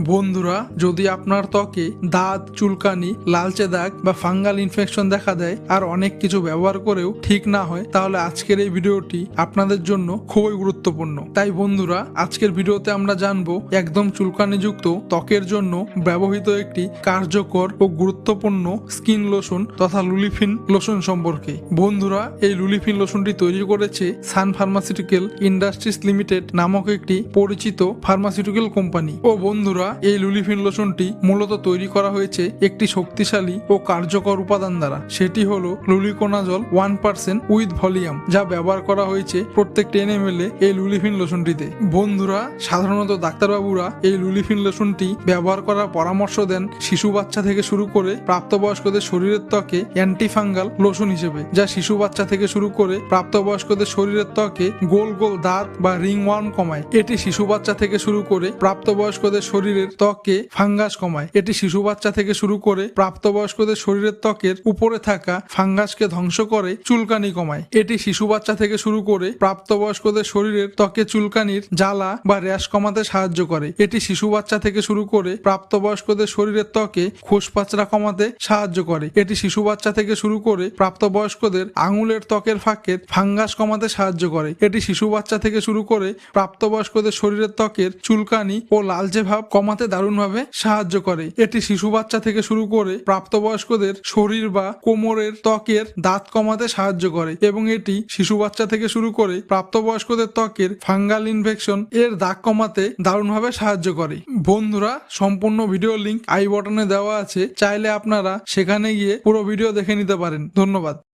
বন্ধুরা, যদি আপনার ত্বকে দাঁত, চুলকানি, লালচে দাগ বা ফাঙ্গাল ইনফেকশন দেখা দেয় আর অনেক কিছু ব্যবহার করেও ঠিক না হয়, তাহলে আজকের এই ভিডিওটি আপনাদের জন্য খুবই গুরুত্বপূর্ণ। তাই বন্ধুরা, আজকের ভিডিওতে আমরা জানবো একদম চুলকানিযুক্ত ত্বকের জন্য ব্যবহৃত একটি কার্যকর ও গুরুত্বপূর্ণ স্কিন লোশন তথা লুলিফিন লোশন সম্পর্কে। বন্ধুরা, এই লুলিফিন লোশনটি তৈরি করেছে সান ফার্মাসিউটিক্যাল ইন্ডাস্ট্রিজ লিমিটেড নামক একটি পরিচিত ফার্মাসিউটিক্যাল কোম্পানি। ও বন্ধুরা, এই লুলিফিন লোশনটি মূলত তৈরি করা হয়েছে একটি শক্তিশালী ও কার্যকর উপাদান দ্বারা। সেটি হলো লুলিকোনাজল 1% উইথ ভলিউম, যা ব্যবহার করা হয়েছে প্রত্যেক 10 ml এই লুলিফিন লোশনটিতে। বন্ধুরা, সাধারণত ডাক্তারবাবুরা এই লুলিফিন লোশনটি ব্যবহার করার পরামর্শ দেন শিশু বাচ্চা থেকে শুরু করে প্রাপ্তবয়স্কদের শরীরের ত্বকে অ্যান্টিফাঙ্গাল লোশন হিসেবে, যা শিশু বাচ্চা থেকে শুরু করে প্রাপ্তবয়স্কদের শরীরের ত্বকে গোল গোল দাঁত বা রিং ওয়ার্ম কমায়। এটি শিশু বাচ্চা থেকে শুরু করে প্রাপ্তবয়স্কদের শরীরের ত্বকে ফাঙ্গাস কমায়। এটি শিশু বাচ্চা থেকে শুরু করে প্রাপ্তবয়স্কদের শরীরের ত্বকের উপরে থাকা ফাঙ্গাসকে ধ্বংস করে চুলকানি কমায়। এটি শিশু বাচ্চা থেকে শুরু করে প্রাপ্তবয়স্কদের শরীরের ত্বকে চুলকানির জ্বালা বা র্যাশ কমাতে সাহায্য করে। এটি শিশু বাচ্চা থেকে শুরু করে প্রাপ্তবয়স্কদের শরীরের ত্বকে খোসপাচড়া কমাতে সাহায্য করে। এটি শিশু বাচ্চা থেকে শুরু করে প্রাপ্তবয়স্কদের আঙুলের ত্বকের ফাঁকের ফাঙ্গাস কমাতে সাহায্য করে। এটি শিশু বাচ্চা থেকে শুরু করে প্রাপ্তবয়স্কদের শরীরের ত্বকের চুলকানি ও লালচে ভাব কমাতে দারুণভাবে সাহায্য করে। এটি শিশু বাচ্চা থেকে শুরু করে প্রাপ্তবয়স্কদের শরীর বা কোমরের ত্বকের দাঁত কমাতে সাহায্য করে, এবং এটি শিশু বাচ্চা থেকে শুরু করে প্রাপ্তবয়স্কদের ত্বকের ফাঙ্গাল ইনফেকশন এর দাগ কমাতে দারুণভাবে সাহায্য করে। বন্ধুরা, সম্পূর্ণ ভিডিও লিংক আই বটনে দেওয়া আছে, চাইলে আপনারা সেখানে গিয়ে পুরো ভিডিও দেখে নিতে পারেন। ধন্যবাদ।